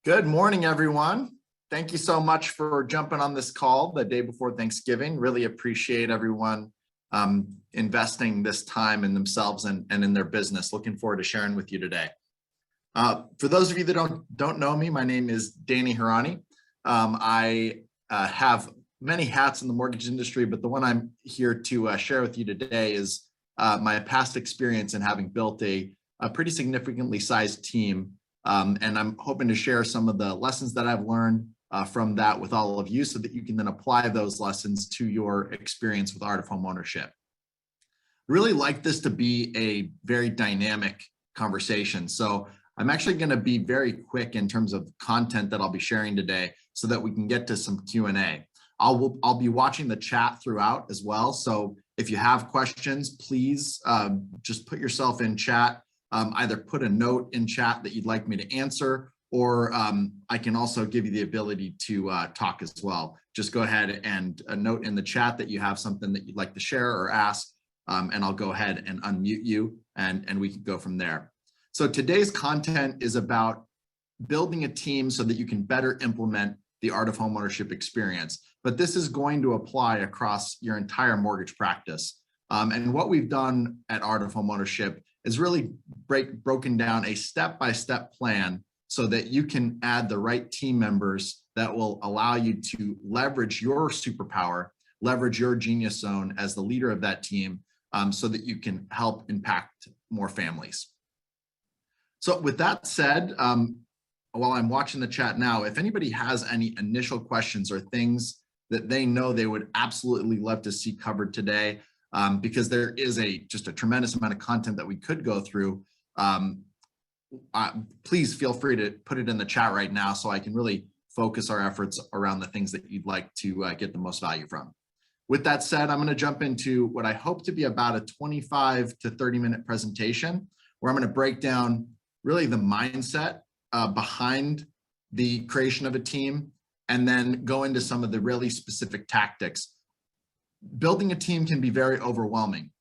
Good morning, everyone. Thank you so much for jumping on this call the day before Thanksgiving. Really appreciate everyone investing this time in themselves and in their business. Looking forward to sharing with you today. For those of you that don't know me, my name is Danny Horanyi. I have many hats in the mortgage industry, but the one I'm here to share with you today is my past experience in having built a pretty significantly sized team. And I'm hoping to share some of the lessons that I've learned from that with all of you so that you can then apply those lessons to your experience with art of homeownership. I really like this to be a very dynamic conversation. So I'm actually going to be very quick in terms of content that I'll be sharing today so that we can get to some Q&A. I'll be watching the chat throughout as well. So if you have questions, please just put yourself in chat. Either put a note in chat that you'd like me to answer, or I can also give you the ability to talk as well. Just go ahead and note in the chat that you have something that you'd like to share or ask, and I'll go ahead and unmute you, and we can go from there. So today's content is about building a team so that you can better implement the art of homeownership experience. But this is going to apply across your entire mortgage practice. And what we've done at Art of Homeownership is really broken down a step-by-step plan so that you can add the right team members that will allow you to leverage your superpower, leverage your genius zone as the leader of that team, so that you can help impact more families. So with that said, while I'm watching the chat now, if anybody has any initial questions or things that they know they would absolutely love to see covered today, because there is just a tremendous amount of content that we could go through. Please feel free to put it in the chat right now so I can really focus our efforts around the things that you'd like to get the most value from. With that said, I'm going to jump into what I hope to be about a 25 to 30-minute presentation where I'm going to break down really the mindset behind the creation of a team and then go into some of the really specific tactics. Building a team can be very overwhelming.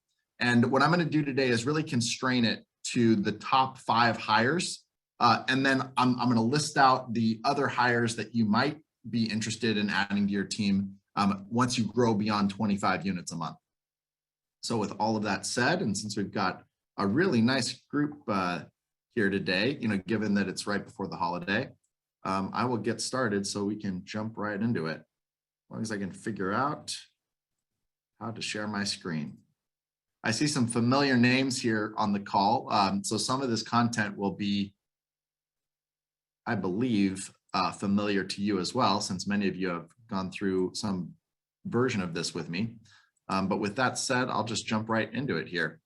And what I'm going to do today is really constrain it to the top 5 hires. And then I'm going to list out the other hires that you might be interested in adding to your team once you grow beyond 25 units a month. So with all of that said, and since we've got a really nice group here today, given that it's right before the holiday, I will get started so we can jump right into it. As long as I can figure out how to share my screen. I see some familiar names here on the call. So some of this content will be, I believe, familiar to you as well, since many of you have gone through some version of this with me. But with that said, I'll just jump right into it here.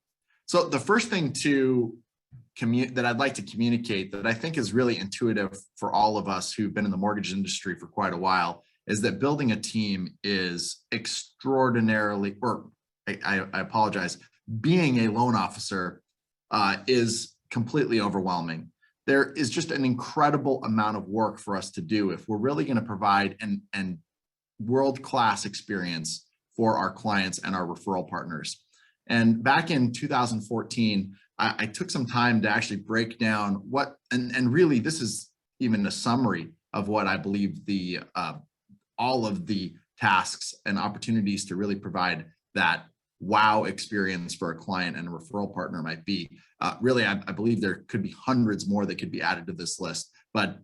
So the first thing that I'd like to communicate that I think is really intuitive for all of us who've been in the mortgage industry for quite a while is that building a team is extraordinarily, or I apologize, being a loan officer is completely overwhelming. There is just an incredible amount of work for us to do if we're really going to provide an world-class experience for our clients and our referral partners. And back in 2014, I took some time to actually break down what, and really this is even a summary of what I believe all of the tasks and opportunities to really provide that wow experience for a client and a referral partner might be. Really, I believe there could be hundreds more that could be added to this list. But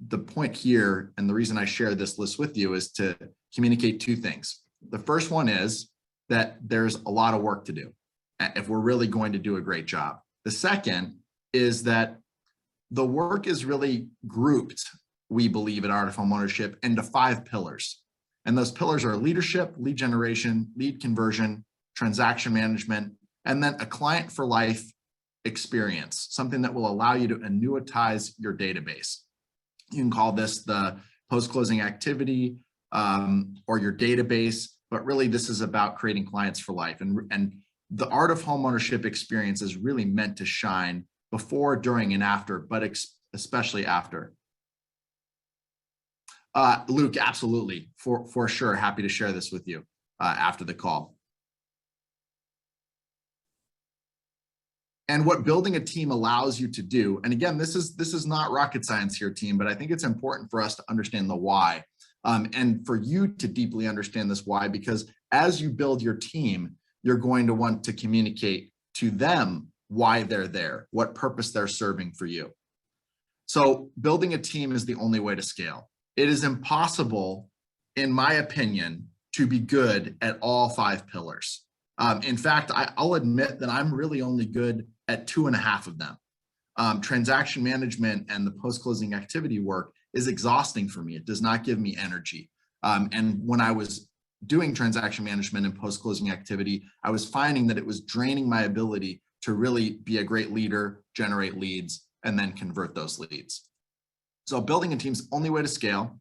the point here, and the reason I share this list with you, is to communicate 2 things. The first one is that there's a lot of work to do if we're really going to do a great job. The second is that the work is really grouped, we believe at Art of Homeownership, into 5 pillars. And those pillars are leadership, lead generation, lead conversion, transaction management, and then a client for life experience, something that will allow you to annuitize your database. You can call this the post-closing activity or your database, but really this is about creating clients for life. And the Art of Homeownership experience is really meant to shine before, during, and after, but especially after. Luke, absolutely, for sure. Happy to share this with you after the call. And what building a team allows you to do, and again, this is not rocket science here, team, but I think it's important for us to understand the why, and for you to deeply understand this why, because as you build your team, you're going to want to communicate to them why they're there, what purpose they're serving for you. So building a team is the only way to scale. It is impossible, in my opinion, to be good at all 5 pillars. In fact, I'll admit that I'm really only good at 2.5 of them. Transaction management and the post-closing activity work is exhausting for me. It does not give me energy. And when I was doing transaction management and post-closing activity, I was finding that it was draining my ability to really be a great leader, generate leads, and then convert those leads. So building a team's the only way to scale.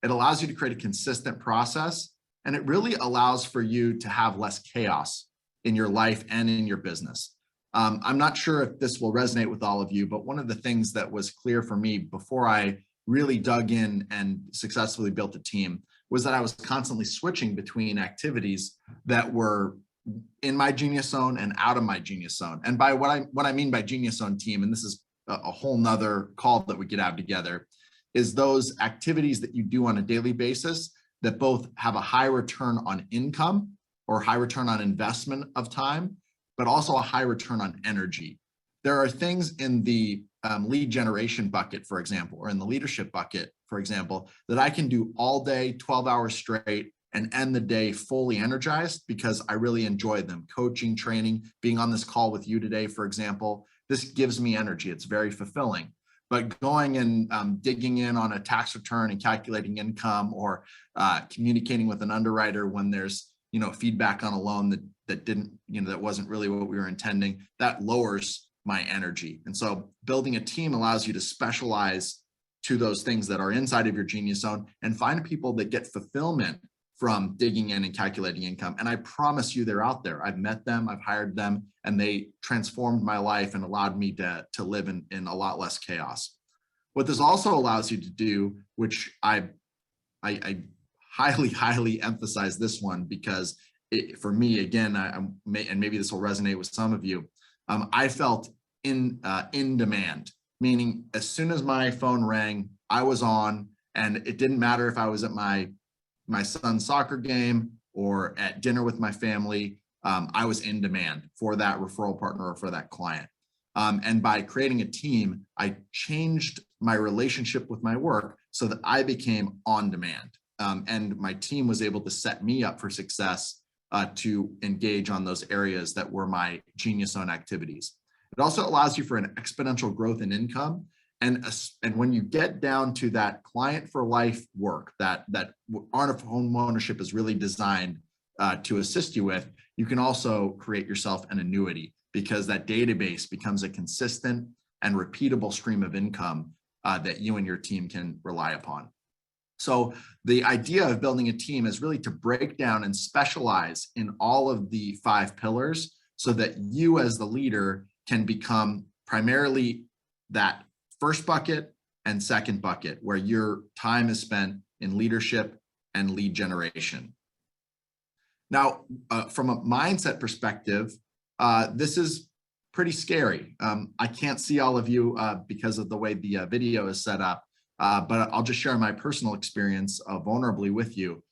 It allows you to create a consistent process, and it really allows for you to have less chaos in your life and in your business. I'm not sure if this will resonate with all of you, but one of the things that was clear for me before I really dug in and successfully built a team was that I was constantly switching between activities that were in my genius zone and out of my genius zone. And by what I mean by genius zone, team, and this is a whole nother call that we could have together, is those activities that you do on a daily basis that both have a high return on income or high return on investment of time, but also a high return on energy. There are things in the lead generation bucket, for example, or in the leadership bucket, for example, that I can do all day, 12 hours straight, and end the day fully energized because I really enjoy them. Coaching, training, being on this call with you today, for example, this gives me energy. It's very fulfilling. But going and digging in on a tax return and calculating income, or communicating with an underwriter when there's feedback on a loan that didn't, that wasn't really what we were intending, that lowers my energy. And so building a team allows you to specialize to those things that are inside of your genius zone and find people that get fulfillment from digging in and calculating income. And I promise you they're out there. I've met them, I've hired them, and they transformed my life and allowed me to live in a lot less chaos. What this also allows you to do, which I highly emphasize this one, because for me, again, and maybe this will resonate with some of you, I felt in demand, meaning as soon as my phone rang, I was on, and it didn't matter if I was at my son's soccer game or at dinner with my family, I was in demand for that referral partner or for that client. And by creating a team, I changed my relationship with my work so that I became on demand. And my team was able to set me up for success to engage on those areas that were my genius zone activities. It also allows you for an exponential growth in income. And when you get down to that client for life work that Art Home Ownership is really designed to assist you with, you can also create yourself an annuity, because that database becomes a consistent and repeatable stream of income that you and your team can rely upon. So the idea of building a team is really to break down and specialize in all of the 5 pillars so that you as the leader can become primarily that first bucket and second bucket, where your time is spent in leadership and lead generation. Now, from a mindset perspective, this is pretty scary. I can't see all of you because of the way the video is set up, but I'll just share my personal experience vulnerably with you.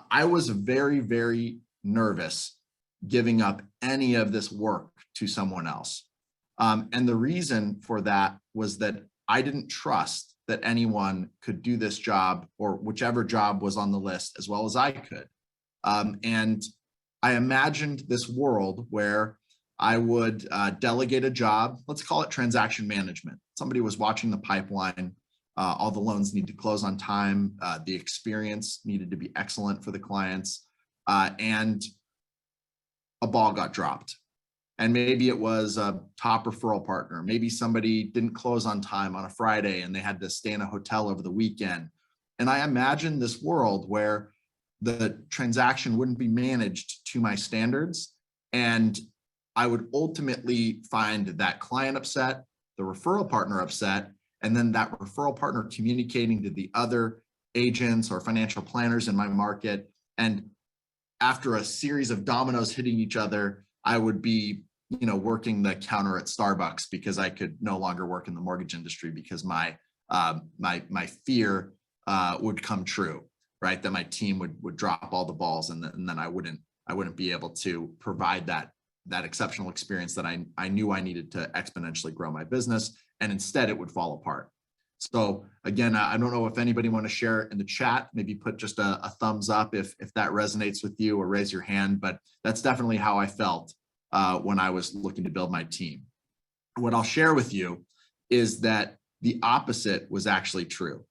I was very, very nervous giving up any of this work to someone else. And the reason for that was that I didn't trust that anyone could do this job, or whichever job was on the list, as well as I could. And I imagined this world where I would delegate a job, let's call it transaction management. Somebody was watching the pipeline, all the loans need to close on time, the experience needed to be excellent for the clients, and a ball got dropped. And maybe it was a top referral partner. Maybe somebody didn't close on time on a Friday and they had to stay in a hotel over the weekend. And I imagined this world where the transaction wouldn't be managed to my standards, and I would ultimately find that client upset, the referral partner upset, and then that referral partner communicating to the other agents or financial planners in my market. And after a series of dominoes hitting each other, I would be working the counter at Starbucks because I could no longer work in the mortgage industry because my fear would come true, right? That my team would drop all the balls, and then I wouldn't be able to provide that exceptional experience that I knew I needed to exponentially grow my business, and instead it would fall apart. So again, I don't know if anybody want to share in the chat, maybe put just a thumbs up if that resonates with you, or raise your hand, but that's definitely how I felt when I was looking to build my team. What I'll share with you is that the opposite was actually true.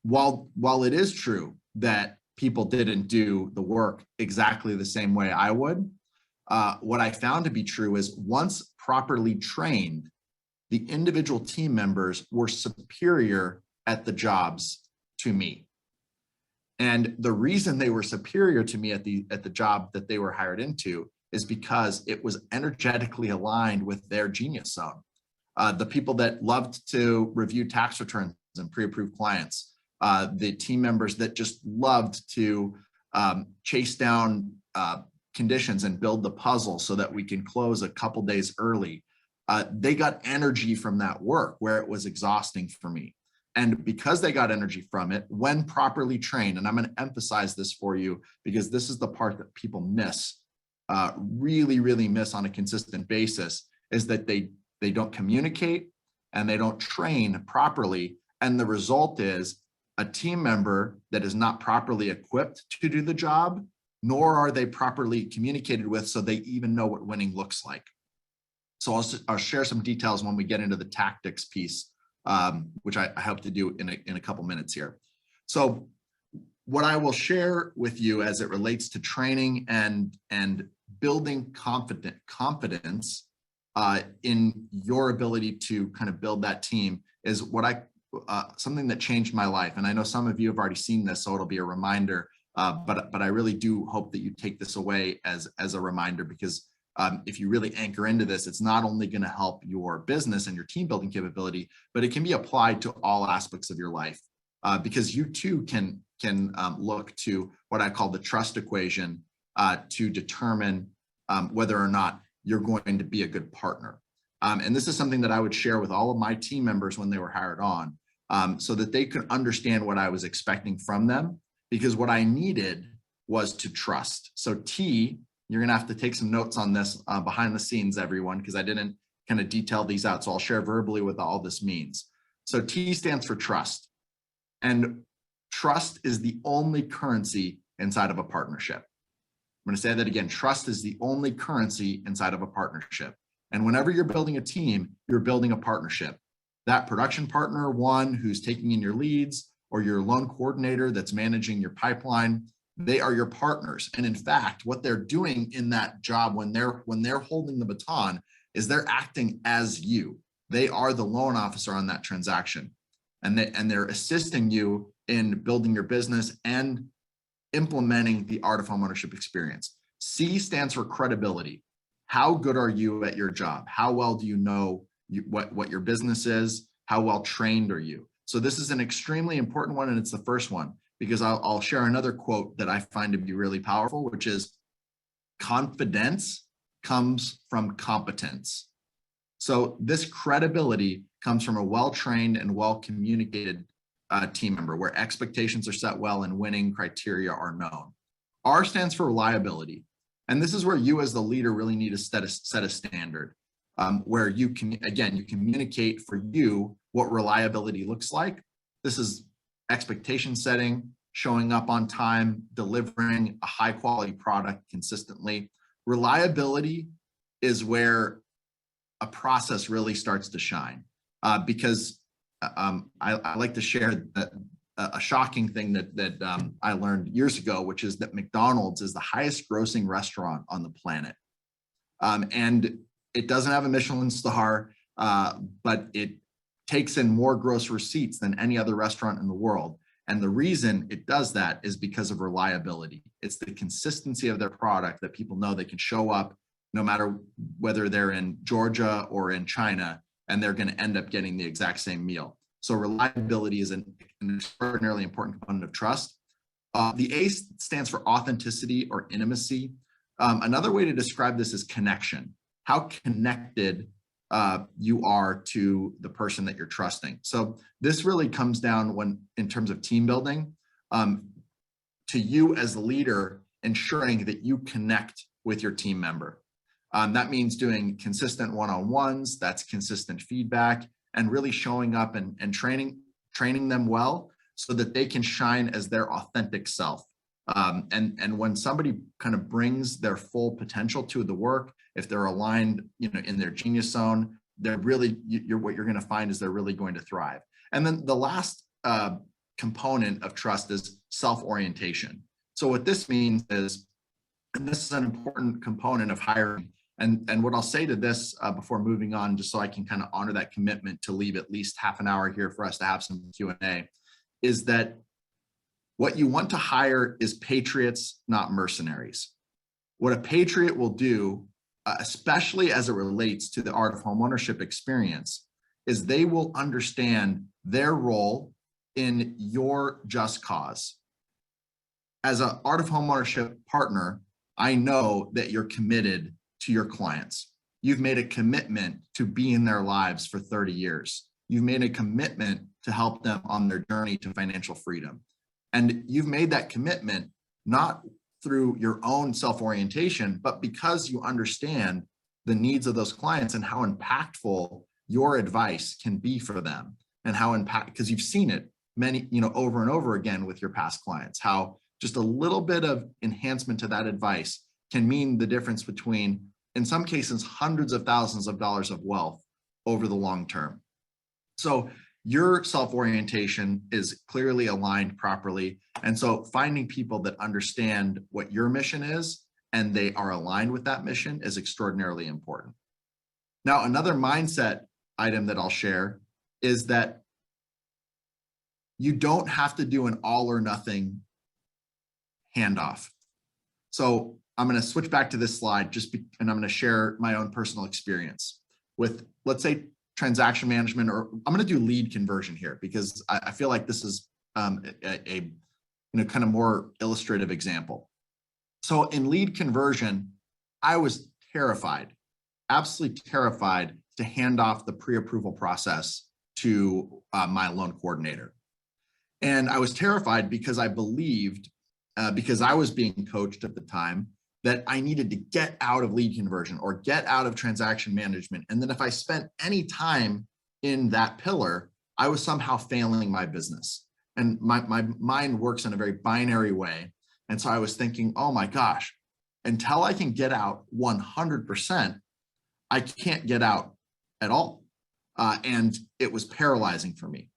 While it is true that people didn't do the work exactly the same way I would, what I found to be true is once properly trained, the individual team members were superior at the jobs to me. And the reason they were superior to me at the job that they were hired into is because it was energetically aligned with their genius zone. The people that loved to review tax returns and pre-approved clients, the team members that just loved to chase down conditions and build the puzzle so that we can close a couple days early. They got energy from that work where it was exhausting for me. And because they got energy from it, when properly trained, and I'm going to emphasize this for you because this is the part that people miss, really miss on a consistent basis, is that they don't communicate and they don't train properly. And the result is a team member that is not properly equipped to do the job, nor are they properly communicated with so they even know what winning looks like. So I'll share some details when we get into the tactics piece, which I hope to do in a couple minutes here. So what I will share with you as it relates to training and building confidence in your ability to kind of build that team is what something that changed my life. And I know some of you have already seen this, so it'll be a reminder, but I really do hope that you take this away as a reminder, because if you really anchor into this, it's not only going to help your business and your team building capability, but it can be applied to all aspects of your life, because you too can look to what I call the trust equation to determine whether or not you're going to be a good partner. And this is something that I would share with all of my team members when they were hired on, so that they could understand what I was expecting from them, because what I needed was to trust. So T, you're going to have to take some notes on this behind the scenes, everyone, because I didn't kind of detail these out. So I'll share verbally what all this means. So T stands for trust. And trust is the only currency inside of a partnership. I'm going to say that again. Trust is the only currency inside of a partnership. And whenever you're building a team, you're building a partnership. That production partner, one who's taking in your leads, or your loan coordinator that's managing your pipeline, they are your partners. And in fact, what they're doing in that job when they're holding the baton is they're acting as you. They are the loan officer on that transaction. And they're assisting you in building your business and implementing the art of homeownership experience. C stands for credibility. How good are you at your job? How well do you know what your business is? How well trained are you? So this is an extremely important one, and it's the first one, because I'll share another quote that I find to be really powerful, which is, confidence comes from competence. So this credibility comes from a well-trained and well-communicated team member, where expectations are set well and winning criteria are known. R stands for reliability. And this is where you as the leader really need to set a standard, where you communicate for you what reliability looks like. This is expectation setting, showing up on time, delivering a high quality product consistently. Reliability is where a process really starts to shine, because I like to share a shocking thing that I learned years ago, which is that McDonald's is the highest grossing restaurant on the planet. And it doesn't have a Michelin star, but it takes in more gross receipts than any other restaurant in the world. And the reason it does that is because of reliability. It's the consistency of their product that people know they can show up no matter whether they're in Georgia or in China, and they're going to end up getting the exact same meal. So reliability is an extraordinarily important component of trust. The A stands for authenticity or intimacy. Another way to describe this is connection. how connected you are to the person that you're trusting. So this really comes down in terms of team building, to you as the leader, ensuring that you connect with your team member. That means doing consistent one-on-ones, that's consistent feedback, and really showing up and training them well so that they can shine as their authentic self. And when somebody kind of brings their full potential to the work, if they're aligned, in their genius zone, they're really, what you're going to find is they're really going to thrive. And then the last component of trust is self-orientation. So what this means is, and this is an important component of hiring, and what I'll say to this before moving on, just so I can kind of honor that commitment to leave at least half an hour here for us to have some Q&A, is that what you want to hire is patriots, not mercenaries. What a patriot will do, especially as it relates to the art of homeownership experience, is they will understand their role in your just cause. As an art of homeownership partner, I know that you're committed to your clients. You've made a commitment to be in their lives for 30 years. You've made a commitment to help them on their journey to financial freedom. And you've made that commitment not through your own self-orientation, but because you understand the needs of those clients and how impactful your advice can be for them, and how because you've seen it over and over again with your past clients, how just a little bit of enhancement to that advice can mean the difference between, in some cases, hundreds of thousands of dollars of wealth over the long term. So your self-orientation is clearly aligned properly. And so finding people that understand what your mission is and they are aligned with that mission is extraordinarily important. Now, another mindset item that I'll share is that you don't have to do an all or nothing handoff. So I'm going to switch back to this slide and I'm going to share my own personal experience with, let's say, transaction management, or I'm going to do lead conversion here because I feel like this is a kind of more illustrative example. So in lead conversion, I was terrified, absolutely terrified to hand off the pre-approval process to my loan coordinator. And I was terrified because I believed, because I was being coached at the time, that I needed to get out of lead conversion or get out of transaction management. And then if I spent any time in that pillar, I was somehow failing my business. And my mind works in a very binary way. And so I was thinking, oh my gosh, until I can get out 100%, I can't get out at all. And it was paralyzing for me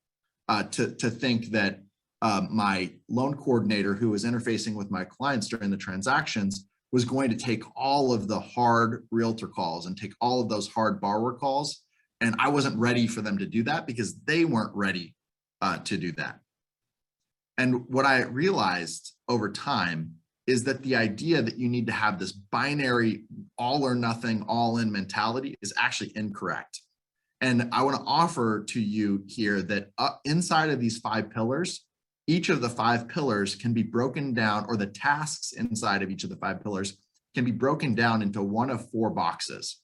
to think that my loan coordinator, who was interfacing with my clients during the transactions, was going to take all of the hard realtor calls and take all of those hard borrower calls. And I wasn't ready for them to do that because they weren't ready to do that. And what I realized over time is that the idea that you need to have this binary all or nothing, all in mentality is actually incorrect. And I want to offer to you here that inside of these 5 pillars, each of the 5 pillars can be broken down, or the tasks inside of each of the 5 pillars can be broken down into one of 4 boxes.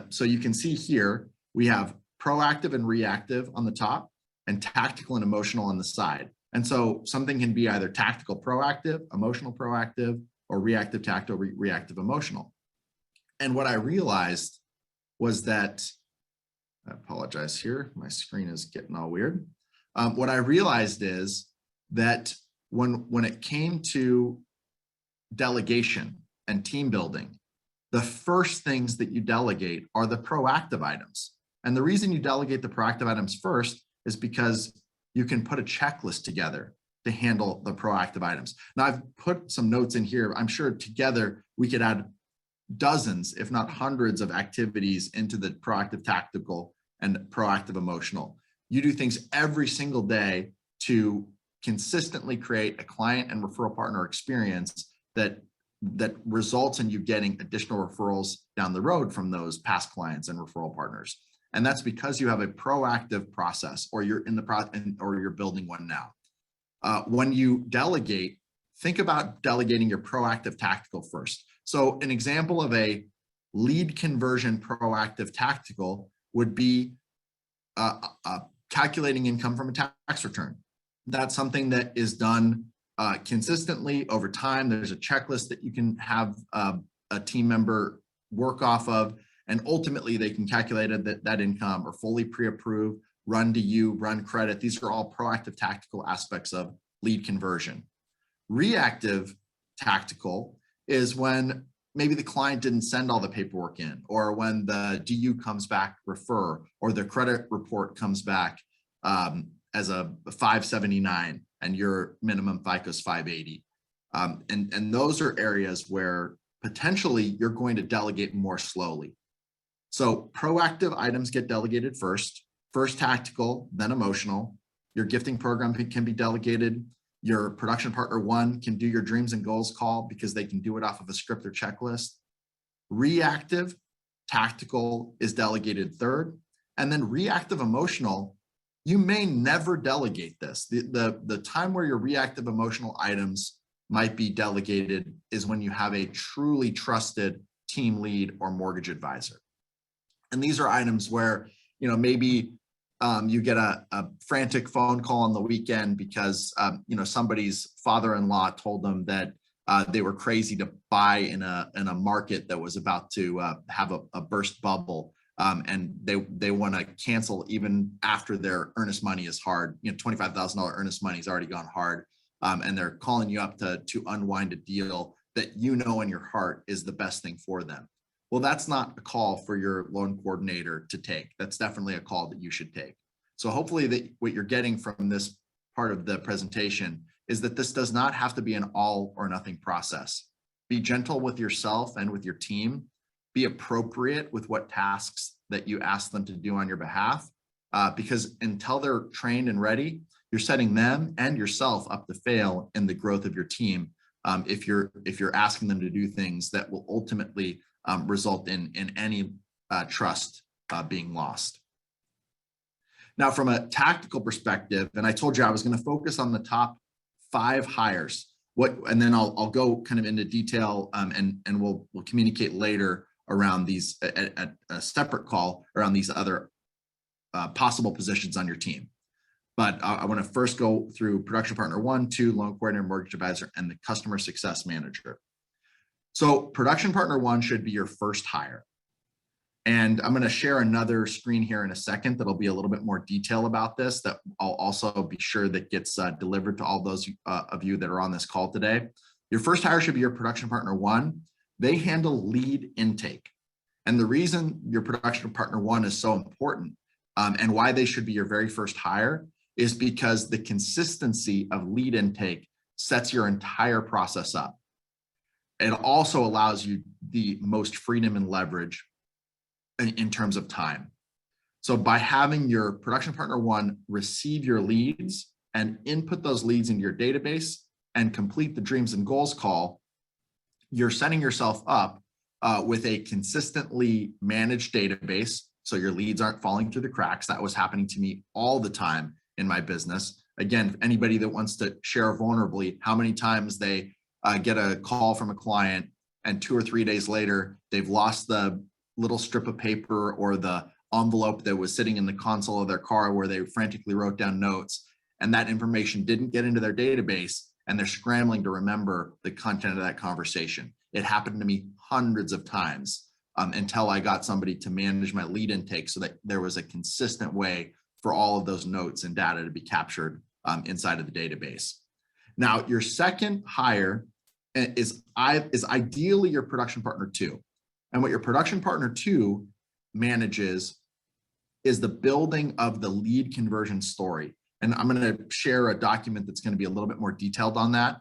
So you can see here, we have proactive and reactive on the top and tactical and emotional on the side. And so something can be either tactical proactive, emotional proactive, or reactive tactical, reactive emotional. And what I realized was that, I apologize here, my screen is getting all weird. What I realized is that when it came to delegation and team building, the first things that you delegate are the proactive items. And the reason you delegate the proactive items first is because you can put a checklist together to handle the proactive items. Now, I've put some notes in here. I'm sure together we could add dozens, if not hundreds, of activities into the proactive tactical and proactive emotional. You do things every single day to consistently create a client and referral partner experience that results in you getting additional referrals down the road from those past clients and referral partners. And that's because you have a proactive process, or you're in the process, or you're building one now. When you delegate, think about delegating your proactive tactical first. So an example of a Lead conversion proactive tactical would be calculating income from a tax return. That's something that is done consistently over time. There's a checklist that you can have a team member work off of, and ultimately they can calculate that income or fully pre-approve, run to you, run credit. These are all proactive tactical aspects of lead conversion. Reactive tactical is when maybe the client didn't send all the paperwork in, or when the DU comes back refer, or the credit report comes back as a 579 and your minimum FICO is 580. And those are areas where potentially you're going to delegate more slowly. So proactive items get delegated first tactical, then emotional. Your gifting program can be delegated. Your production partner one can do your dreams and goals call because they can do it off of a script or checklist. Reactive tactical is delegated third. And then reactive emotional, you may never delegate this. The time where your reactive emotional items might be delegated is when you have a truly trusted team lead or mortgage advisor. And these are items where, maybe you get a frantic phone call on the weekend because, somebody's father-in-law told them that they were crazy to buy in a market that was about to have a burst bubble. And they want to cancel even after their earnest money is hard. $25,000 earnest money has already gone hard. And they're calling you up to unwind a deal that in your heart is the best thing for them. Well, that's not a call for your loan coordinator to take. That's definitely a call that you should take. So hopefully that what you're getting from this part of the presentation is that this does not have to be an all or nothing process. Be gentle with yourself and with your team. Be appropriate with what tasks that you ask them to do on your behalf, because until they're trained and ready, you're setting them and yourself up to fail in the growth of your team if you're asking them to do things that will ultimately result in any trust being lost. Now, from a tactical perspective, and I told you I was going to focus on the top 5 hires. And then I'll go kind of into detail, and we'll communicate later around these at a separate call around these other possible positions on your team. But I want to first go through production partner 1, 2, loan coordinator, mortgage advisor, and the customer success manager. So production partner 1 should be your first hire. And I'm going to share another screen here in a second that'll be a little bit more detail about this, that I'll also be sure that gets delivered to all those of you that are on this call today. Your first hire should be your production partner 1. They handle lead intake. And the reason your production partner 1 is so important and why they should be your very first hire is because the consistency of lead intake sets your entire process up. It also allows you the most freedom and leverage in terms of time. So by having your production partner 1 receive your leads and input those leads into your database and complete the dreams and goals call, you're setting yourself up with a consistently managed database. So your leads aren't falling through the cracks. That was happening to me all the time in my business. Again, anybody that wants to share vulnerably how many times they get a call from a client and 2 or 3 days later, they've lost the little strip of paper or the envelope that was sitting in the console of their car where they frantically wrote down notes, and that information didn't get into their database, and they're scrambling to remember the content of that conversation. It happened to me hundreds of times until I got somebody to manage my lead intake so that there was a consistent way for all of those notes and data to be captured inside of the database. Now, your second hire is ideally your production partner 2. And what your production partner 2 manages is the building of the lead conversion story. And I'm going to share a document that's going to be a little bit more detailed on that.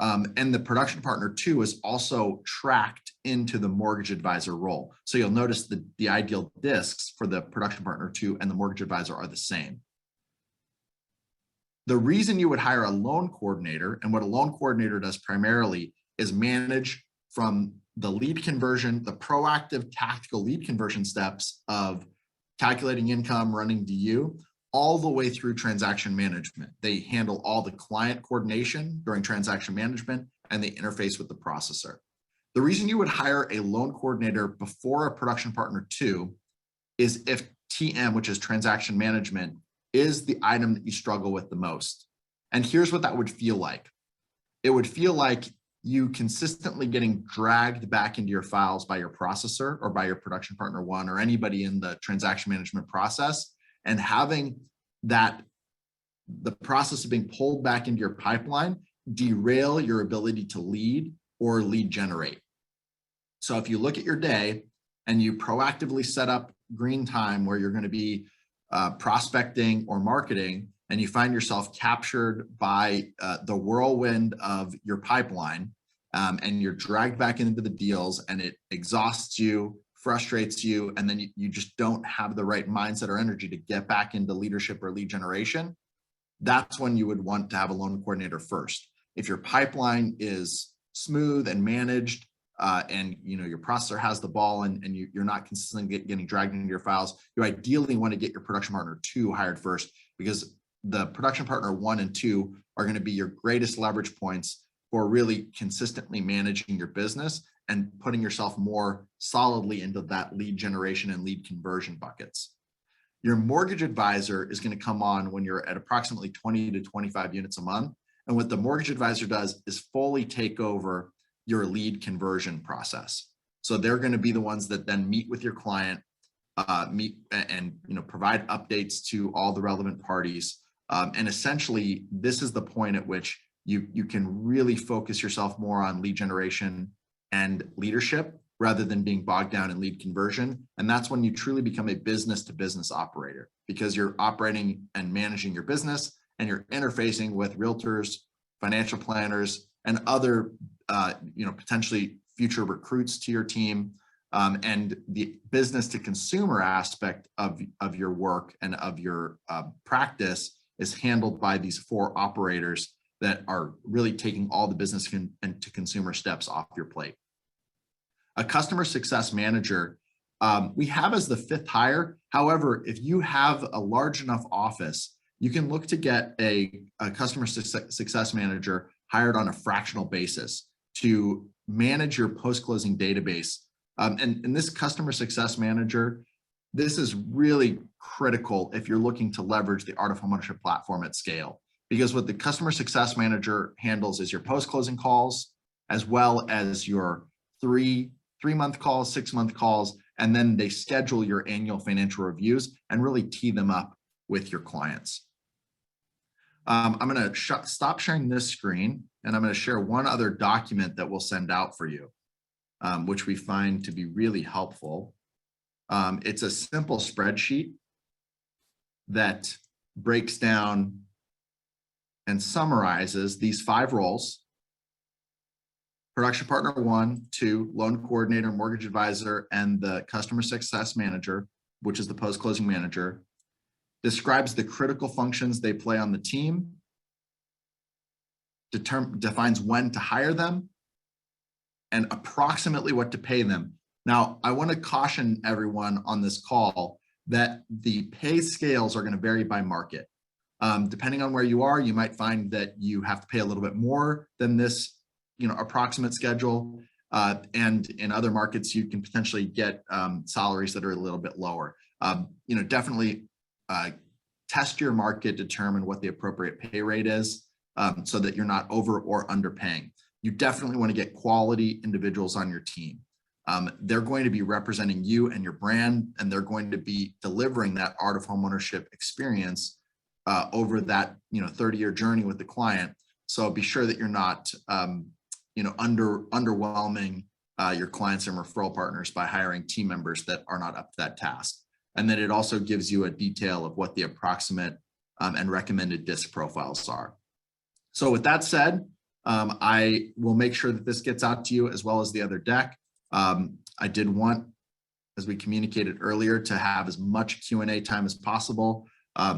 And the production partner 2 is also tracked into the mortgage advisor role. So you'll notice the ideal discs for the production partner 2 and the mortgage advisor are the same. The reason you would hire a loan coordinator, and what a loan coordinator does primarily, is manage from the lead conversion, the proactive tactical lead conversion steps of calculating income, running DU, all the way through transaction management. They handle all the client coordination during transaction management, and they interface with the processor. The reason you would hire a loan coordinator before a production partner 2 is if TM, which is transaction management, is the item that you struggle with the most. And here's what that would feel like. It would feel like you consistently getting dragged back into your files by your processor or by your production partner 1 or anybody in the transaction management process, and having the process of being pulled back into your pipeline derail your ability to lead or lead generate. So if you look at your day and you proactively set up green time where you're going to be prospecting or marketing, and you find yourself captured by the whirlwind of your pipeline, and you're dragged back into the deals, and it exhausts you, frustrates you, and then you just don't have the right mindset or energy to get back into leadership or lead generation, that's when you would want to have a loan coordinator first. If your pipeline is smooth and managed, and your processor has the ball, and you're not consistently getting dragged into your files, you ideally want to get your production partner 2 hired first, because the production partner 1 and 2 are going to be your greatest leverage points for really consistently managing your business and putting yourself more solidly into that lead generation and lead conversion buckets. Your mortgage advisor is going to come on when you're at approximately 20 to 25 units a month. And what the mortgage advisor does is fully take over your lead conversion process. So they're going to be the ones that then meet with your client, meet and provide updates to all the relevant parties. And essentially, this is the point at which you can really focus yourself more on lead generation and leadership rather than being bogged down in lead conversion. And that's when you truly become a business to business operator, because you're operating and managing your business, and you're interfacing with realtors, financial planners, and other potentially future recruits to your team. And the business to consumer aspect of your work and of your practice is handled by these 4 operators that are really taking all the business and to consumer steps off your plate. A customer success manager, we have as the 5th hire. However, if you have a large enough office, you can look to get a customer success manager hired on a fractional basis to manage your post-closing database. And this customer success manager, this is really critical if you're looking to leverage the Art of Homeownership platform at scale, because what the customer success manager handles is your post-closing calls, as well as your three-month calls, 6-month calls, and then they schedule your annual financial reviews and really tee them up with your clients. I'm going to stop sharing this screen, and I'm going to share one other document that we'll send out for you, which we find to be really helpful. It's a simple spreadsheet that breaks down and summarizes these 5 roles: production partner 1, 2, loan coordinator, mortgage advisor, and the customer success manager, which is the post-closing manager. Describes the critical functions they play on the team, defines when to hire them, and approximately what to pay them. Now, I want to caution everyone on this call that the pay scales are going to vary by market. Depending on where you are, you might find that you have to pay a little bit more than this, approximate schedule. And in other markets, you can potentially get salaries that are a little bit lower. Definitely test your market, determine what the appropriate pay rate is, so that you're not over or underpaying. You definitely want to get quality individuals on your team. They're going to be representing you and your brand, and they're going to be delivering that Art of Homeownership experience over that 30-year journey with the client. So be sure that you're not underwhelming your clients and referral partners by hiring team members that are not up to that task. And then it also gives you a detail of what the approximate and recommended DISC profiles are. So with that said, I will make sure that this gets out to you, as well as the other deck. I did want, as we communicated earlier, to have as much Q&A time as possible.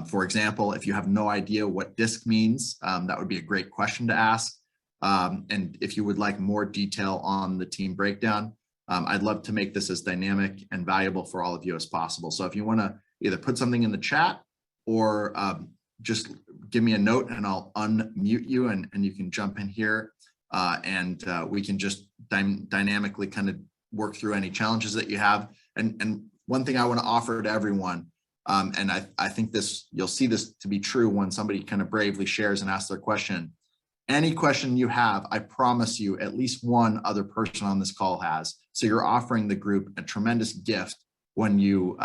For example, if you have no idea what DISC means, that would be a great question to ask. And if you would like more detail on the team breakdown, I'd love to make this as dynamic and valuable for all of you as possible. So if you want to either put something in the chat or just give me a note, and I'll unmute you, and you can jump in here, and we can just dynamically kind of work through any challenges that you have. And one thing I want to offer to everyone, and I think you'll see this to be true when somebody kind of bravely shares and asks their question. Any question you have, I promise you at least one other person on this call has. So you're offering the group a tremendous gift when you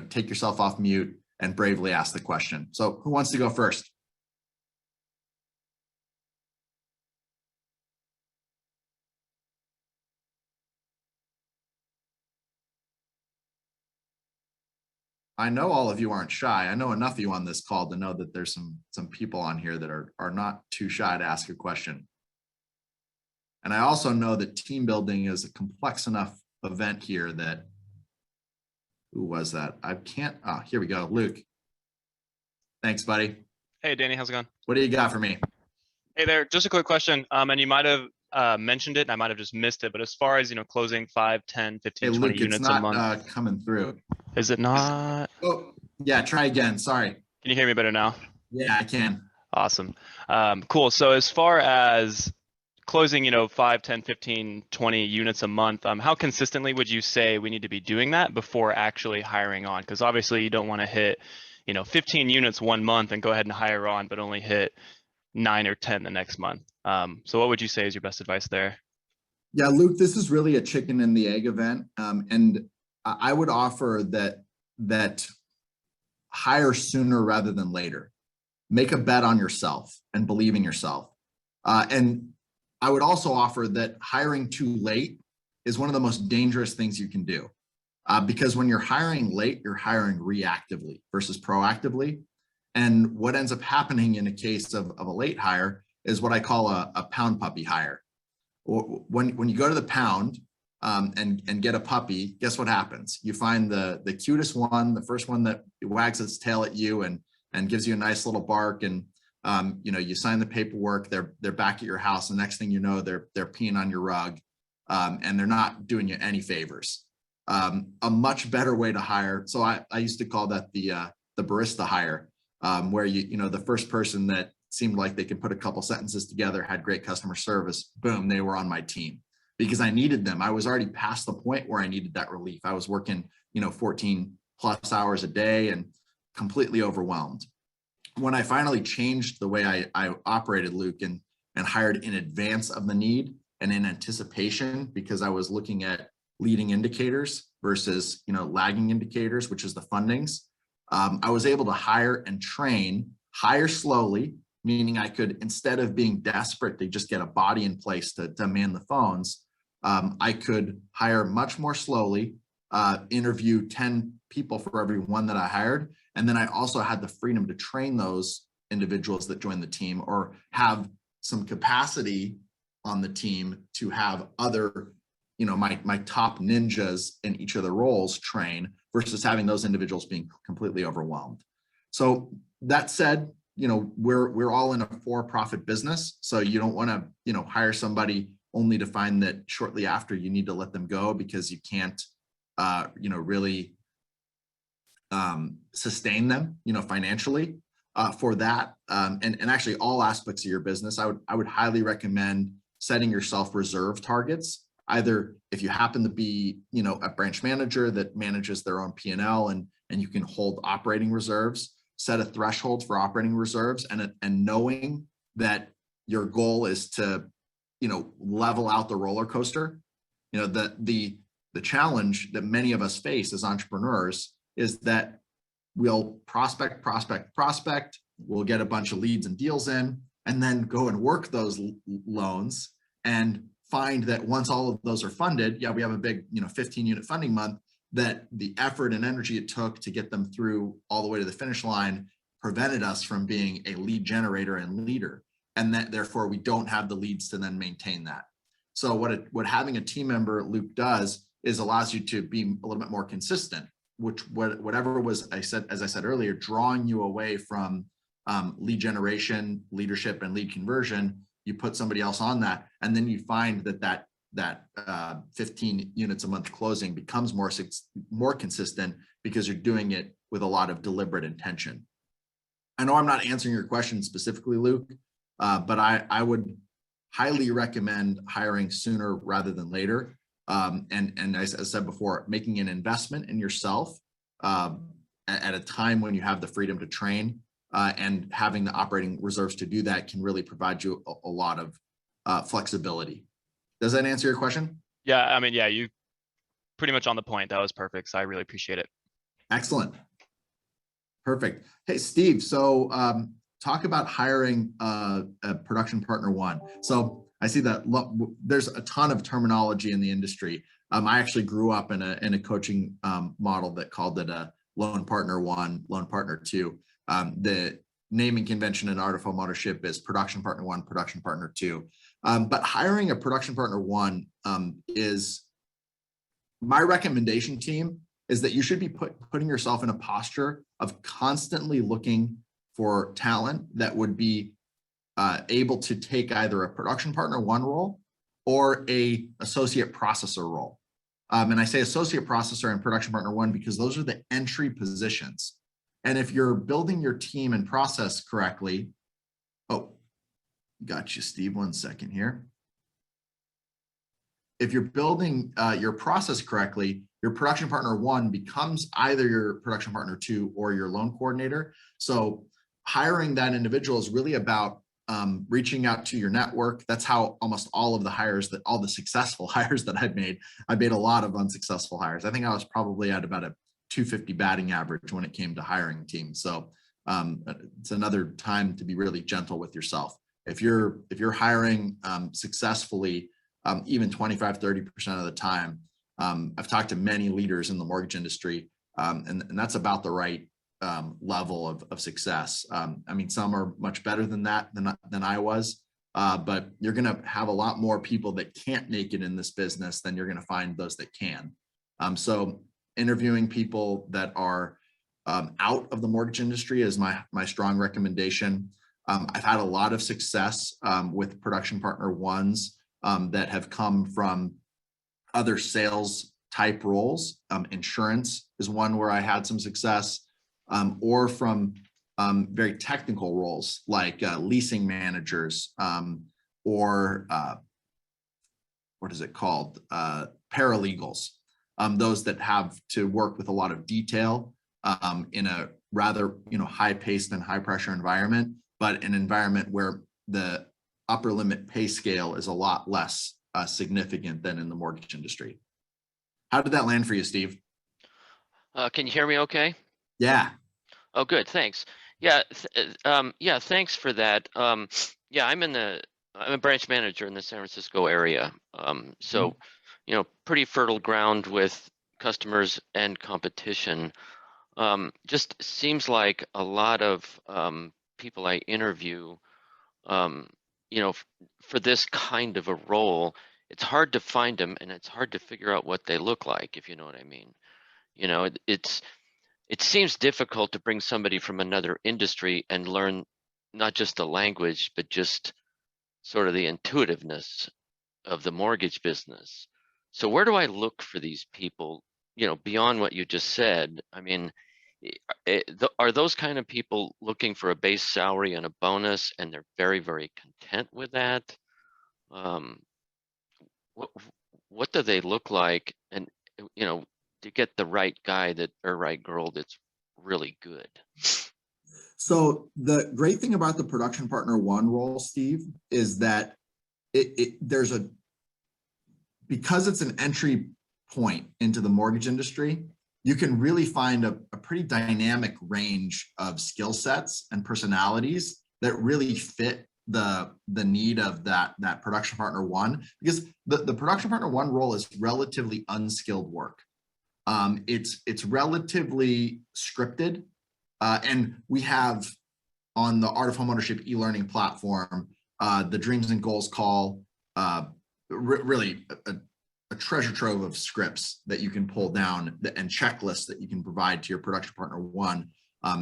take yourself off mute and bravely ask the question. So who wants to go first? I know all of you aren't shy. I know enough of you on this call to know that there's some people on here that are not too shy to ask a question. And I also know that team building is a complex enough event here that, who was that? I can't, here we go, Luke. Thanks, buddy. Hey, Danny, how's it going? What do you got for me? Hey there, just a quick question. And you might have mentioned it and I might have just missed it, but as far as, closing 5, 10, 15, Hey, 20 Luke, units it's not, a month. coming through. Is it not? Oh, yeah, try again, sorry. Can you hear me better now? Yeah, I can. Awesome. Cool. So as far as closing, 5, 10, 15, 20 units a month, how consistently would you say we need to be doing that before actually hiring on? Because obviously you don't want to hit, 15 units one month and go ahead and hire on, but only hit 9 or 10 the next month. So what would you say is your best advice there? Yeah, Luke, this is really a chicken and the egg event. And I would offer that hire sooner rather than later. Make a bet on yourself and believe in yourself. And I would also offer that hiring too late is one of the most dangerous things you can do. Because when you're hiring late, you're hiring reactively versus proactively. And what ends up happening in a case of a late hire is what I call a pound puppy hire. When you go to the pound and get a puppy, guess what happens? You find the cutest one, the first one that wags its tail at you and gives you a nice little bark, and you sign the paperwork. They're back at your house. The next thing you know, they're peeing on your rug, and they're not doing you any favors. A much better way to hire. So I used to call that the barista hire, where the first person that seemed like they could put a couple sentences together, had great customer service, boom, they were on my team because I needed them. I was already past the point where I needed that relief. I was working, 14 plus hours a day and completely overwhelmed. When I finally changed the way I operated, Luke, and hired in advance of the need and in anticipation, because I was looking at leading indicators versus, lagging indicators, which is the fundings, I was able to hire and hire slowly, meaning I could, instead of being desperate to just get a body in place to man the phones, I could hire much more slowly, interview 10 people for every one that I hired. And then I also had the freedom to train those individuals that joined the team, or have some capacity on the team to have other, my top ninjas in each of the roles train, versus having those individuals being completely overwhelmed. So that said, we're all in a for-profit business. So you don't want to, hire somebody only to find that shortly after you need to let them go because you can't, really sustain them, financially for that. And actually all aspects of your business, I would highly recommend setting yourself reserve targets. Either if you happen to be, a branch manager that manages their own P&L and you can hold operating reserves, set a threshold for operating reserves, and knowing that your goal is to, level out the roller coaster. The challenge that many of us face as entrepreneurs is that we'll prospect, we'll get a bunch of leads and deals in, and then go and work those loans and find that once all of those are funded, we have a big, 15 unit funding month, that the effort and energy it took to get them through all the way to the finish line prevented us from being a lead generator and leader. And that therefore we don't have the leads to then maintain that. So what having a team member, Luke, does is allows you to be a little bit more consistent, whatever was, as I said earlier, drawing you away from lead generation, leadership, and lead conversion. You put somebody else on that, and then you find that 15 units a month closing becomes more consistent because you're doing it with a lot of deliberate intention. I know I'm not answering your question specifically, Luke, but I would highly recommend hiring sooner rather than later. And as I said before, making an investment in yourself at a time when you have the freedom to train and having the operating reserves to do that can really provide you a lot of flexibility. Does that answer your question? Yeah, I mean, yeah, you pretty much on the point. That was perfect. So I really appreciate it. Excellent. Perfect. Hey, Steve, so talk about hiring a production partner one. So I see that there's a ton of terminology in the industry. I actually grew up in a coaching model that called it a loan partner one, loan partner two. The naming convention in art of home ownership is production partner one, production partner two. But hiring a production partner one is my recommendation, team, is that you should be putting yourself in a posture of constantly looking for talent that would be able to take either a production partner one role or a associate processor role. And I say associate processor and production partner one because those are the entry positions. And if you're building your team and process correctly, oh, got you, Steve, 1 second here. If you're building your process correctly, your production partner one becomes either your production partner two or your loan coordinator. So hiring that individual is really about reaching out to your network. That's how almost all of the hires all the successful hires that I've made a lot of unsuccessful hires. I think I was probably at about a 250 batting average when it came to hiring teams. So it's another time to be really gentle with yourself. If you're hiring successfully, even 25, 30% of the time, I've talked to many leaders in the mortgage industry, and that's about the right level of success. I mean, some are much better than that than I was, but you're going to have a lot more people that can't make it in this business than you're going to find those that can. So interviewing people that are out of the mortgage industry is my strong recommendation. I've had a lot of success with production partner ones that have come from other sales type roles. Insurance is one where I had some success, or from very technical roles like leasing managers, or what is it called? Paralegals. Those that have to work with a lot of detail in a rather high-paced and high-pressure environment, but an environment where the upper limit pay scale is a lot less significant than in the mortgage industry. How did that land for you, Steve? Can you hear me okay? Yeah. Oh, good, thanks. Yeah, yeah, thanks for that. Yeah, I'm a branch manager in the San Francisco area. So, pretty fertile ground with customers and competition. Just seems like a lot of people I interview, for this kind of a role, it's hard to find them and it's hard to figure out what they look like, if you know what I mean. It seems difficult to bring somebody from another industry and learn not just the language, but just sort of the intuitiveness of the mortgage business. So where do I look for these people, beyond what you just said? I mean, are those kind of people looking for a base salary and a bonus and they're very, very content with that? What do they look like? And, to get the right guy or right girl that's really good. So the great thing about the production partner one role, Steve, is that because it's an entry point into the mortgage industry, you can really find a pretty dynamic range of skill sets and personalities that really fit the need of that production partner one, because the production partner one role is relatively unskilled work. It's relatively scripted, and we have on the Art of Homeownership e-learning platform, the Dreams and Goals call, really a treasure trove of scripts that you can pull down and checklists that you can provide to your production partner one,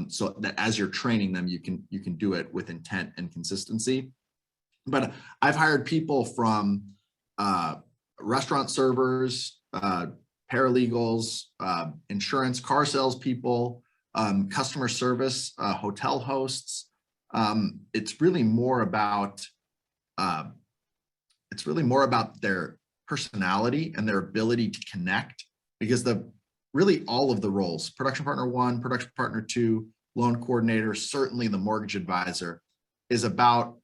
so that as you're training them, you can do it with intent and consistency. But I've hired people from restaurant servers, paralegals, insurance, car salespeople, customer service, hotel hosts. It's really more about it's really more about their personality and their ability to connect, because really all of the roles, production partner 1, production partner 2, loan coordinator, certainly the mortgage advisor, is about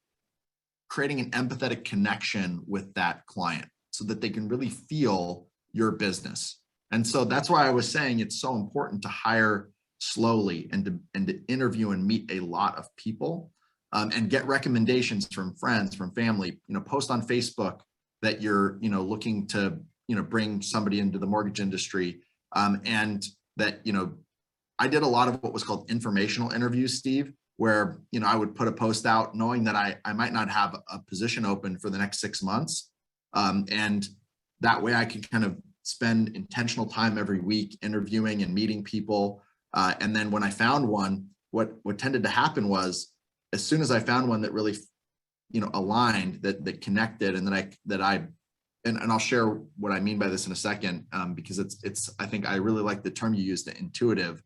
creating an empathetic connection with that client so that they can really feel your business. And so that's why I was saying it's so important to hire slowly and to interview and meet a lot of people, and get recommendations from friends, from family. Post on Facebook that you're looking to bring somebody into the mortgage industry, and that I did a lot of what was called informational interviews, Steve, where I would put a post out knowing that I might not have a position open for the next 6 months, and that way I could kind of spend intentional time every week interviewing and meeting people. And then when I found one, what tended to happen was, as soon as I found one that really, aligned, that connected, and and I'll share what I mean by this in a second, because I think I really like the term you used, the intuitive.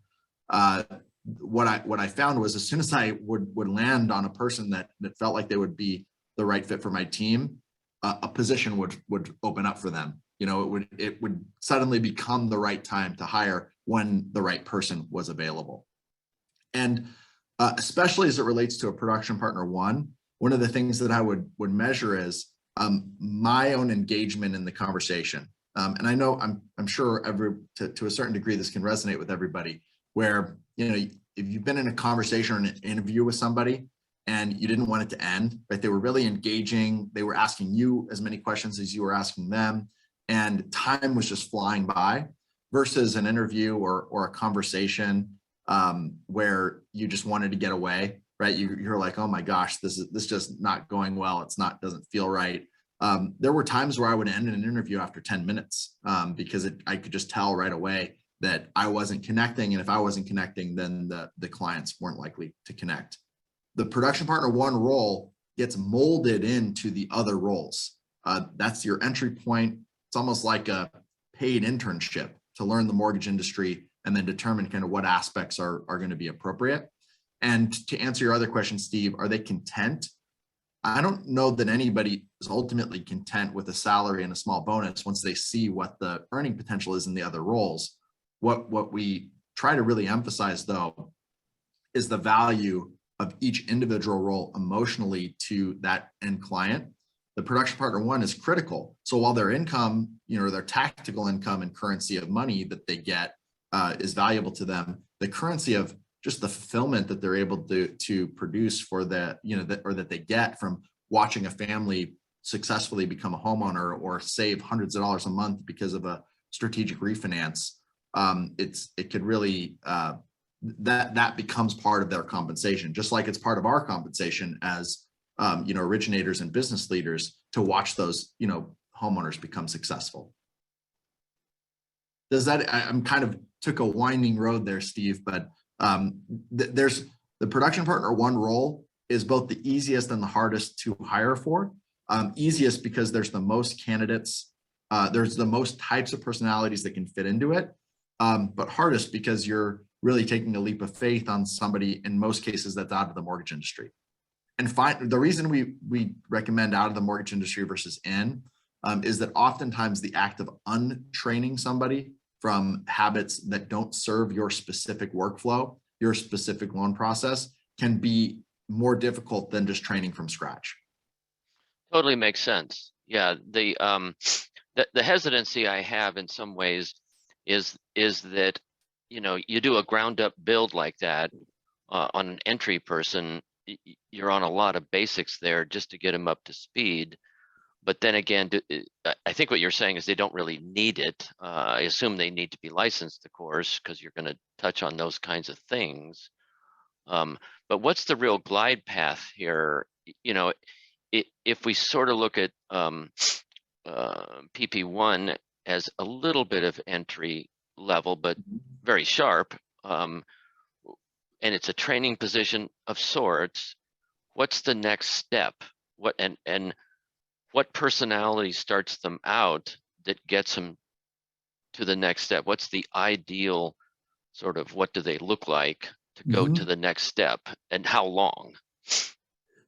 What I found was, as soon as I would land on a person that felt like they would be the right fit for my team, a position would open up for them. It would suddenly become the right time to hire when the right person was available. And especially as it relates to a production partner 1, one of the things that I would measure is my own engagement in the conversation. And I know I'm sure to a certain degree this can resonate with everybody, where if you've been in a conversation or an interview with somebody and you didn't want it to end, right? They were really engaging. They were asking you as many questions as you were asking them, and time was just flying by, versus an interview or a conversation where you just wanted to get away, right? You're like, oh my gosh, this just not going well. Doesn't feel right. There were times where I would end an interview after 10 minutes because I could just tell right away that I wasn't connecting. And if I wasn't connecting, then the clients weren't likely to connect. The production partner 1 role gets molded into the other roles. That's your entry point. It's almost like a paid internship to learn the mortgage industry and then determine kind of what aspects are going to be appropriate. And to answer your other question, Steve, are they content? I don't know that anybody is ultimately content with a salary and a small bonus once they see what the earning potential is in the other roles. What we try to really emphasize, though, is the value of each individual role emotionally to that end client. The production partner 1 is critical. So while their income, their tactical income and currency of money that they get is valuable to them, the currency of just the fulfillment that they're able to produce for that they get from watching a family successfully become a homeowner or save hundreds of dollars a month because of a strategic refinance, it could really that becomes part of their compensation, just like it's part of our compensation as originators and business leaders to watch those homeowners become successful. Does that, I'm kind of took a winding road there, Steve, but there's the production partner 1 role is both the easiest and the hardest to hire for. Easiest because there's the most candidates, there's the most types of personalities that can fit into it, but hardest because you're really taking a leap of faith on somebody, in most cases, that's out of the mortgage industry. And the reason we recommend out of the mortgage industry versus in is that oftentimes the act of untraining somebody from habits that don't serve your specific workflow, your specific loan process, can be more difficult than just training from scratch. Totally makes sense. Yeah, the hesitancy I have in some ways is that you do a ground up build like that on an entry person, you're on a lot of basics there just to get them up to speed. But then again, I think what you're saying is they don't really need it. I assume they need to be licensed, of course, because you're going to touch on those kinds of things. But what's the real glide path here? If we sort of look at PP1 as a little bit of entry level, but very sharp, and it's a training position of sorts, what's the next step? What personality starts them out that gets them to the next step? What's the ideal sort of, what do they look like to go to the next step, and how long?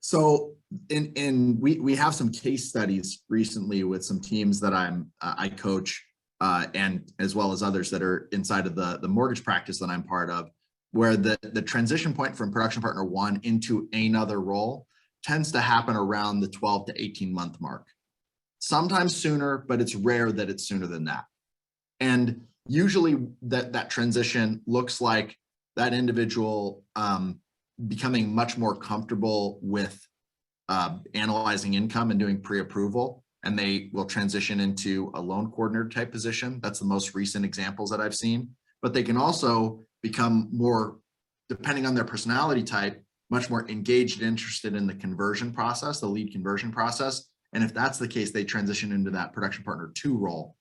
So we have some case studies recently with some teams that I coach, and as well as others that are inside of the mortgage practice that I'm part of, where the transition point from production partner 1 into another role tends to happen around the 12 to 18 month mark. Sometimes sooner, but it's rare that it's sooner than that. And usually that transition looks like that individual becoming much more comfortable with analyzing income and doing pre-approval, and they will transition into a loan coordinator type position. That's the most recent examples that I've seen. But they can also become more, depending on their personality type, much more engaged and interested in the conversion process, the lead conversion process. And if that's the case, they transition into that production partner 2 role.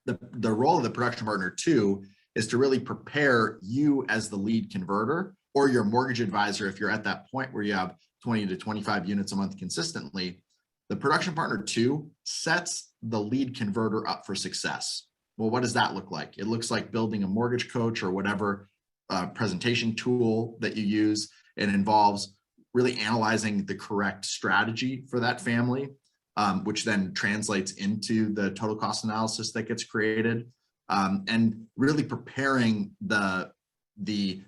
The role of the production partner 2 is to really prepare you as the lead converter, or your mortgage advisor if you're at that point where you have 20 to 25 units a month consistently. The production partner 2 sets the lead converter up for success. Well, what does that look like? It looks like building a mortgage coach or whatever presentation tool that you use. It involves really analyzing the correct strategy for that family, which then translates into the total cost analysis that gets created, and really preparing the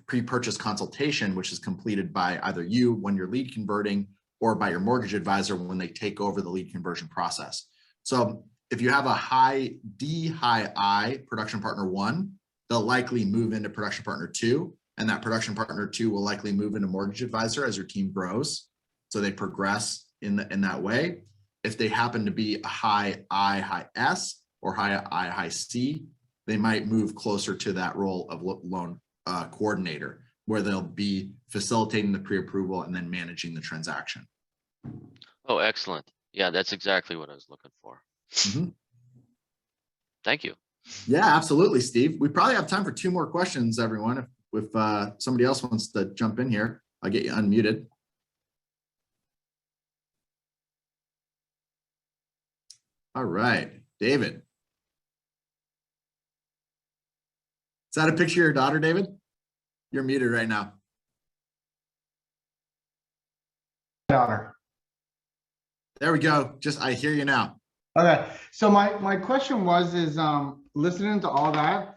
pre-purchase consultation, which is completed by either you when you're lead converting or by your mortgage advisor when they take over the lead conversion process. So if you have a high D, high I production partner 1, they'll likely move into production partner 2, and that production partner 2 will likely move into mortgage advisor as your team grows. So they progress in that way. If they happen to be a high I, high S, or high I, high C, they might move closer to that role of loan coordinator, where they'll be facilitating the pre-approval and then managing the transaction. Oh, excellent. Yeah, that's exactly what I was looking for. Mm-hmm. Thank you. Yeah, absolutely, Steve. We probably have time for 2 more questions, everyone. If somebody else wants to jump in here, I'll get you unmuted. All right, David. Is that a picture of your daughter, David? You're muted right now. Daughter. There we go. I hear you now. Okay, so my question is listening to all that,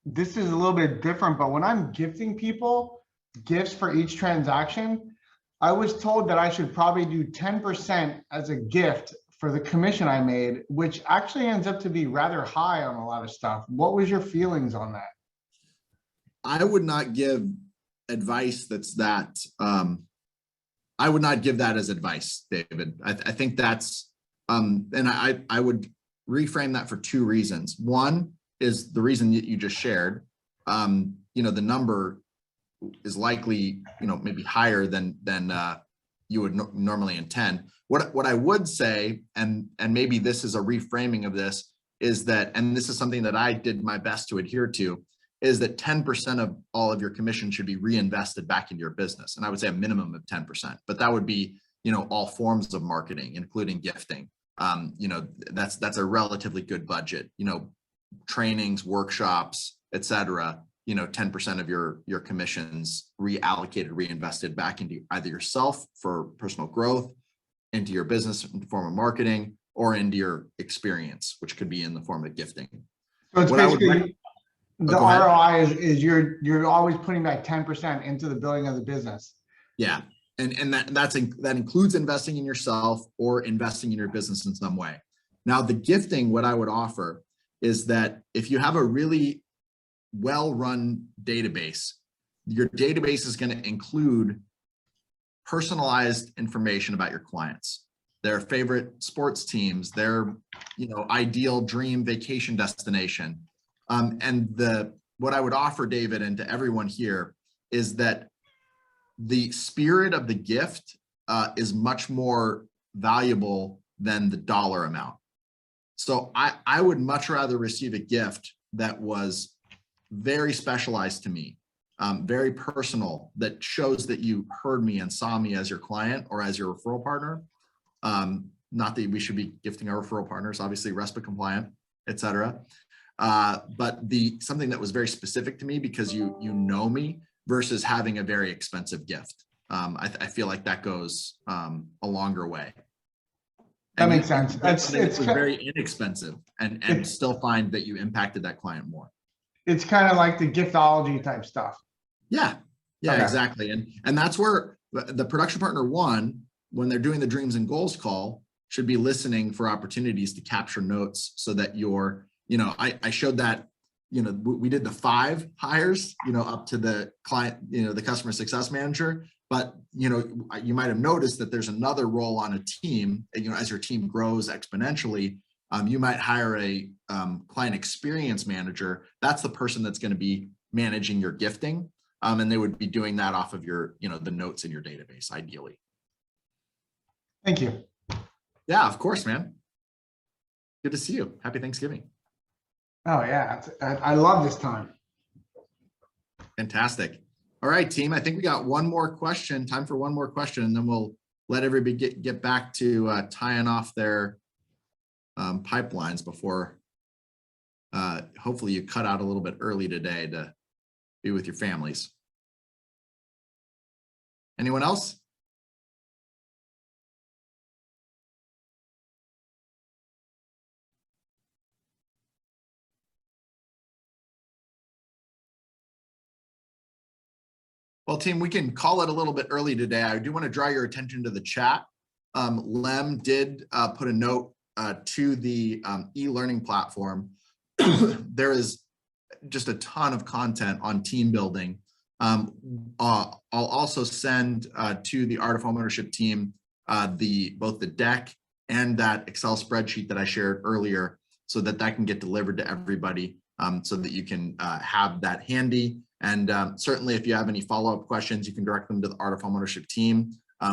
this is a little bit different, but when I'm gifting people gifts for each transaction, I was told that I should probably do 10% as a gift for the commission I made, which actually ends up to be rather high on a lot of stuff. What was your feelings on that? I would not give advice that's that. I would not give that as advice, David. I think that's, and I would reframe that for 2 reasons. One is the reason that you just shared. The number is likely, maybe higher than you would normally intend. What I would say, and maybe this is a reframing of this, is that, and this is something that I did my best to adhere to, is that 10% of all of your commission should be reinvested back into your business. And I would say a minimum of 10%, but that would be, all forms of marketing, including gifting. That's a relatively good budget, trainings, workshops, et cetera. 10% of your commissions reallocated, reinvested back into either yourself for personal growth, into your business in the form of marketing, or into your experience, which could be in the form of gifting. So it's basically the ROI is you're always putting that 10% into the building of the business. Yeah, and that includes investing in yourself or investing in your business in some way. Now, the gifting, what I would offer is that if you have a really well-run database, your database is going to include personalized information about your clients, their favorite sports teams, their ideal dream vacation destination. What I would offer, David, and to everyone here, is that the spirit of the gift is much more valuable than the dollar amount. So I would much rather receive a gift that was very specialized to me, very personal, that shows that you heard me and saw me as your client or as your referral partner. Not that we should be gifting our referral partners, obviously RESPA compliant, et cetera. But something that was very specific to me because you know me, versus having a very expensive gift. I feel like that goes a longer way. That And makes you- sense. and it It's was very inexpensive and still find that you impacted that client more. it's kind of like the giftology type stuff. Yeah, yeah, Okay. exactly. And that's where the production partner one, when they're doing the dreams and goals call, should be listening for opportunities to capture notes so that you're, I showed that, we did the 5 hires, up to the client, the customer success manager. But, you might have noticed that there's another role on a team, as your team grows exponentially, you might hire a client experience manager. That's the person that's going to be managing your gifting. And they would be doing that off of your, the notes in your database, ideally. Thank you. Yeah, of course, man. Good to see you. Happy Thanksgiving. Oh yeah, I love this time. Fantastic. All right, team. I think we got one more question, time for one more question, and then we'll let everybody get back to tying off their pipelines before hopefully you cut out a little bit early today to be with your families. Anyone else? Well, team, we can call it a little bit early today. I do want to draw your attention to the chat. Lem did put a note to the e-learning platform. There is just a ton of content on team building. I'll also send to the Art of Homeownership team both the deck and that Excel spreadsheet that I shared earlier, so that can get delivered to everybody, so that you can have that handy. And certainly if you have any follow-up questions, you can direct them to the Art of Homeownership team.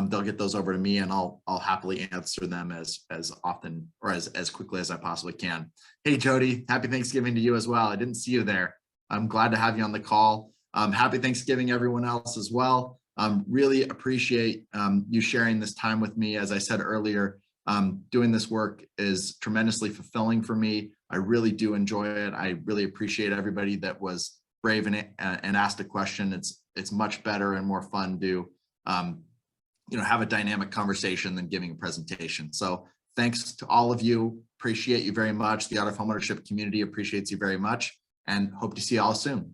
They'll get those over to me, and I'll happily answer them as often or as quickly as I possibly can. Hey, Jody, happy Thanksgiving to you as well. I didn't see you there. I'm glad to have you on the call. Happy Thanksgiving, everyone else as well. Really appreciate you sharing this time with me. As I said earlier, doing this work is tremendously fulfilling for me. I really do enjoy it. I really appreciate everybody that was brave and asked a question. It's much better and more fun to have a dynamic conversation than giving a presentation. So thanks to all of you. Appreciate you very much. The Art of Homeownership community appreciates you very much, and hope to see you all soon.